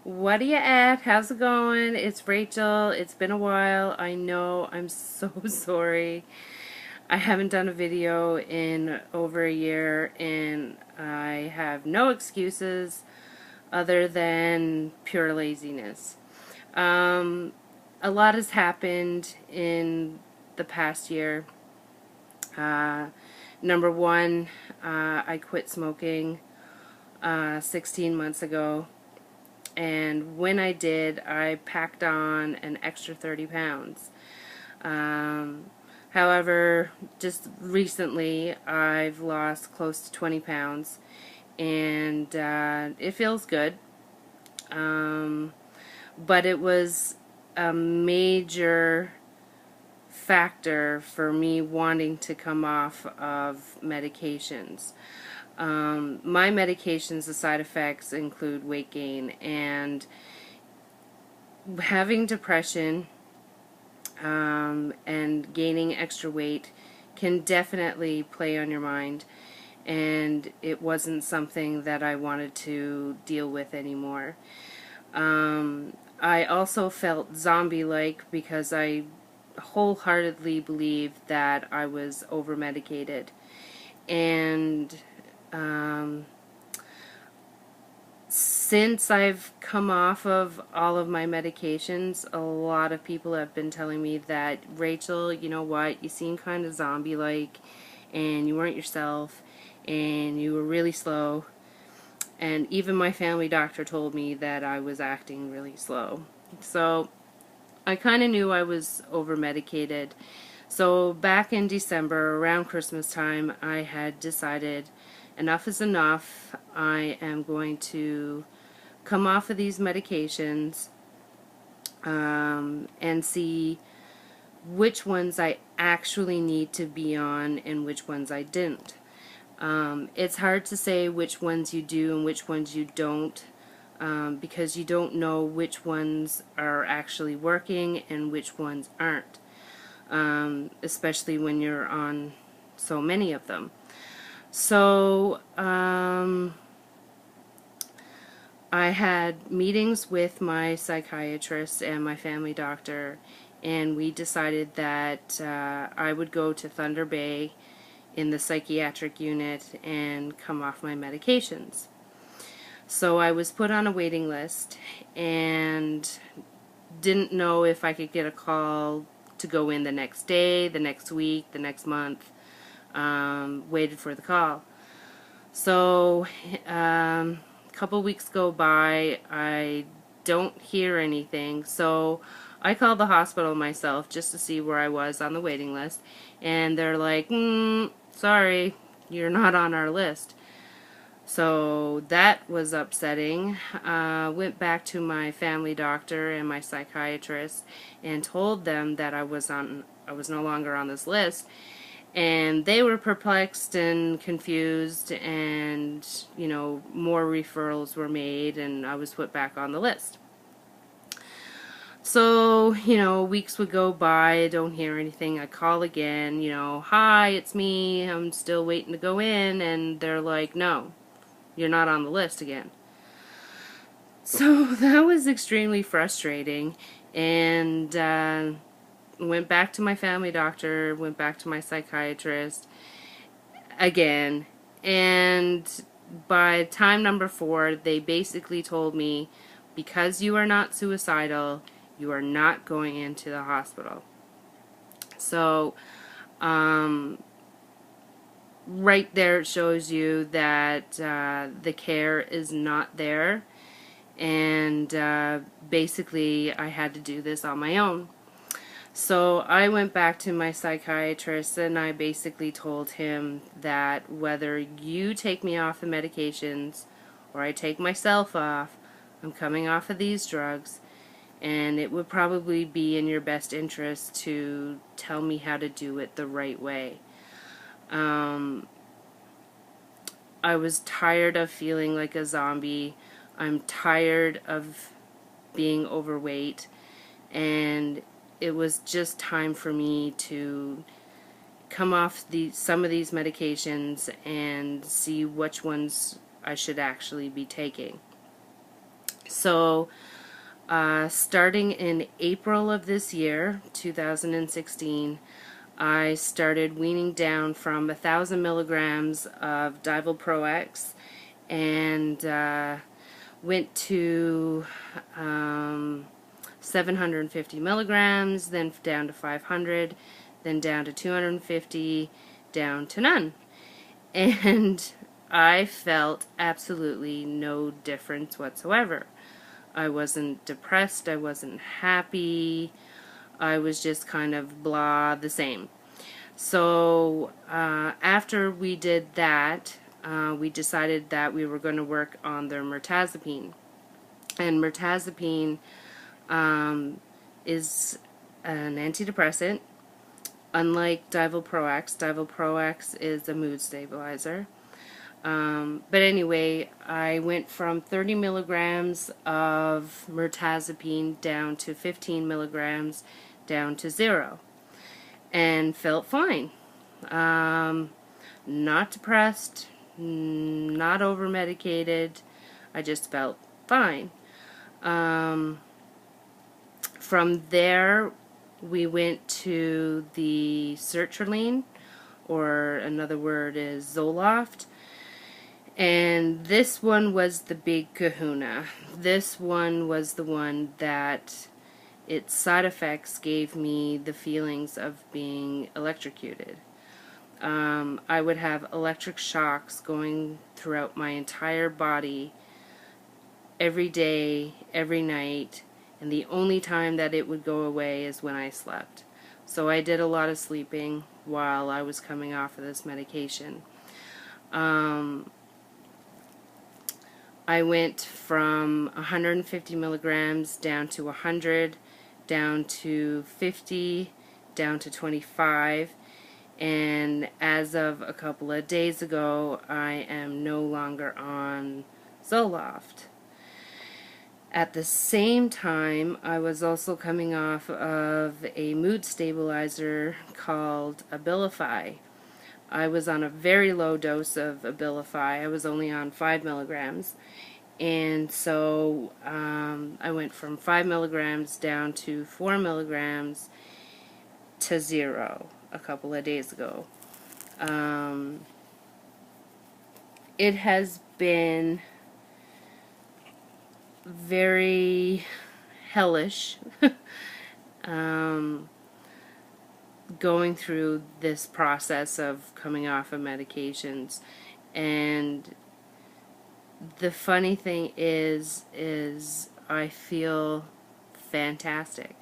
What are you at? How's it going? It's Rachel. It's been a while. I know. I'm so sorry. I haven't done a video in over a year, and I have no excuses other than pure laziness. Um, a lot has happened in the past year. Uh, Number one, I quit smoking 16 months ago. And when I did, I packed on an extra 30 pounds. Um, However, just recently, I've lost close to 20 pounds, and it feels good. Um, but it was a major factor for me wanting to come off of medications. My medications, the side effects include weight gain, and having depression and gaining extra weight can definitely play on your mind, and it wasn't something that I wanted to deal with anymore. I also felt zombie-like because I wholeheartedly believed that I was over-medicated, and um, since I've come off of all of my medications, a lot of people have been telling me that, Rachel, you know what, you seem kind of zombie-like, and you weren't yourself, and you were really slow. And even my family doctor told me that I was acting really slow. So I kind of knew I was over-medicated. So back in December, around Christmas time, I had decided enough is enough. I am going to come off of these medications and see which ones I actually need to be on and which ones I didn't. It's hard to say which ones you do and which ones you don't, because you don't know which ones are actually working and which ones aren't, especially when you're on so many of them. So I had meetings with my psychiatrist and my family doctor, and we decided that I would go to Thunder Bay in the psychiatric unit and come off my medications. So I was put on a waiting list and didn't know if I could get a call to go in the next day, the next week, the next month. Waited for the call. So a couple weeks go by, I don't hear anything, so I called the hospital myself just to see where I was on the waiting list, and they're like, sorry, you're not on our list. So that was upsetting. Went back to my family doctor and my psychiatrist and told them that I was no longer on this list, and they were perplexed and confused, and more referrals were made, and I was put back on the list. So weeks would go by, I don't hear anything. I call again, hi, it's me, I'm still waiting to go in, and they're like, no, you're not on the list again. So that was extremely frustrating, and went back to my family doctor, went back to my psychiatrist again, and by time number 4, they basically told me, because you are not suicidal, you are not going into the hospital. So right there it shows you that the care is not there, and basically I had to do this on my own. So I went back to my psychiatrist and I basically told him that whether you take me off the medications or I take myself off, I'm coming off of these drugs, and it would probably be in your best interest to tell me how to do it the right way. I was tired of feeling like a zombie. I'm tired of being overweight, and it was just time for me to come off some of these medications and see which ones I should actually be taking. So starting in April of this year, 2016, I started weaning down from 1,000 milligrams of Divalproex and went to 750 milligrams, then down to 500, then down to 250, down to none. And I felt absolutely no difference whatsoever. I wasn't depressed, I wasn't happy, I was just kind of blah, the same. So after we did that, we decided that we were going to work on the mirtazapine. And mirtazapine is an antidepressant. Unlike Divalproex is a mood stabilizer. But anyway, I went from 30 milligrams of mirtazapine down to 15 milligrams, down to 0, and felt fine. Not depressed, not over medicated. I just felt fine. From there, we went to the sertraline, or another word is Zoloft. And this one was the big kahuna. This one was the one that its side effects gave me the feelings of being electrocuted. I would have electric shocks going throughout my entire body every day, every night, and the only time that it would go away is when I slept. So I did a lot of sleeping while I was coming off of this medication. I went from 150 milligrams down to 100, down to 50, down to 25, and as of a couple of days ago, I am no longer on Zoloft. At the same time, I was also coming off of a mood stabilizer called Abilify. I was on a very low dose of Abilify. I was only on 5 milligrams. And so I went from 5 milligrams down to 4 milligrams to 0 a couple of days ago. It has been very hellish going through this process of coming off of medications. And the funny thing is I feel fantastic.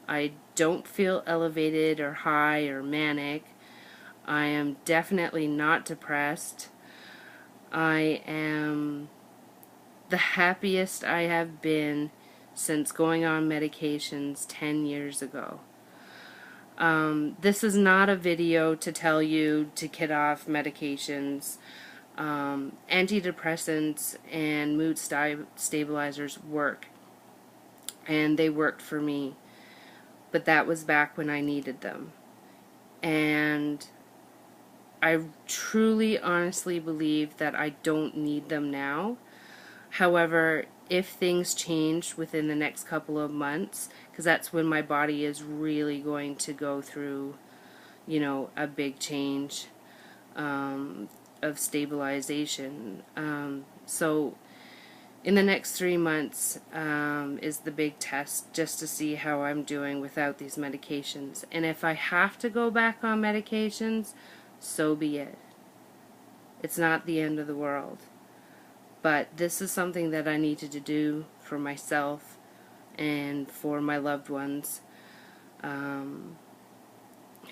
I don't feel elevated or high or manic. I am definitely not depressed. I am the happiest I have been since going on medications 10 years ago. This is not a video to tell you to get off medications. Antidepressants and mood stabilizers work, and they worked for me, but that was back when I needed them. And I truly, honestly believe that I don't need them now. However, if things change within the next couple of months, because that's when my body is really going to go through, you know, a big change of stabilization. So in the next 3 months is the big test, just to see how I'm doing without these medications. And if I have to go back on medications, so be it. It's not the end of the world. But this is something that I needed to do for myself and for my loved ones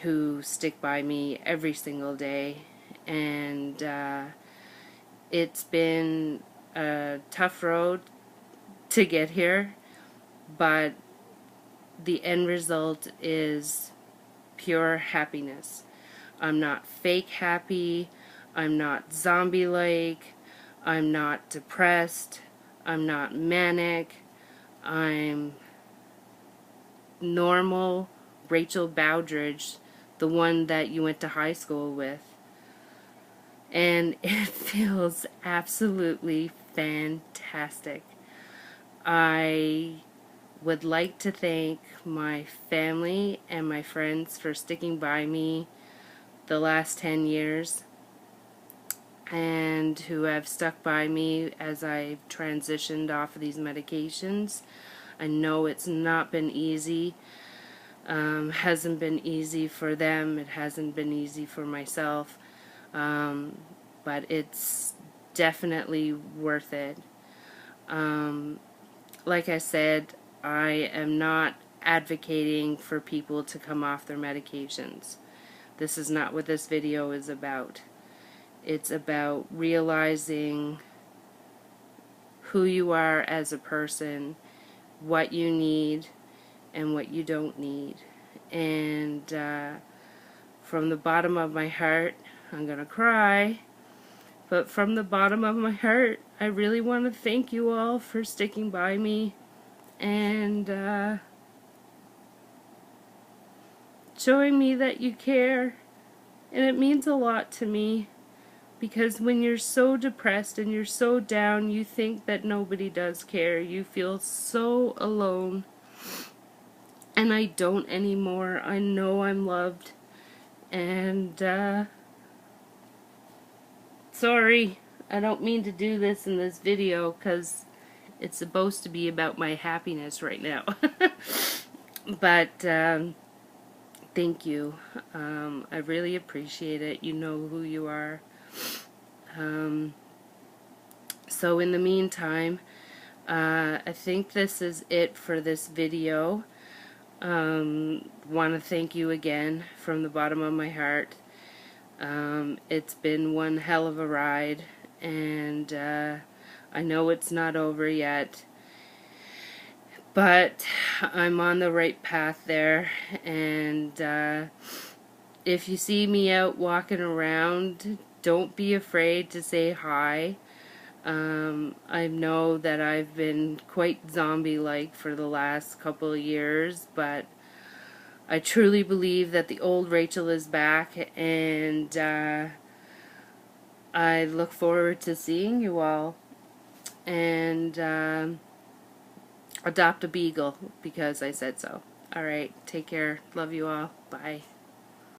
who stick by me every single day. And it's been a tough road to get here, but the end result is pure happiness. I'm not fake happy. I'm not zombie-like. I'm not depressed. I'm not manic. I'm normal Rachel Bowdridge, the one that you went to high school with. And it feels absolutely fantastic. I would like to thank my family and my friends for sticking by me the last 10 years, and who have stuck by me as I've transitioned off of these medications. I know it's not been easy. Hasn't been easy for them. It hasn't been easy for myself. But it's definitely worth it. Like I said, I am not advocating for people to come off their medications. This is not what this video is about. It's about realizing who you are as a person, what you need, and what you don't need. And from the bottom of my heart, I'm gonna cry, but from the bottom of my heart, I really want to thank you all for sticking by me and showing me that you care. And it means a lot to me, because when you're so depressed and you're so down, you think that nobody does care. You feel so alone. And I don't anymore. I know I'm loved. And sorry, I don't mean to do this in this video, because it's supposed to be about my happiness right now. But thank you. I really appreciate it. You know who you are. So in the meantime, I think this is it for this video. Want to thank you again from the bottom of my heart. It's been one hell of a ride, and I know it's not over yet, but I'm on the right path there. And if you see me out walking around, don't be afraid to say hi. I know that I've been quite zombie-like for the last couple of years, but I truly believe that the old Rachel is back, and I look forward to seeing you all. And adopt a beagle, because I said so. Alright, take care. Love you all. Bye.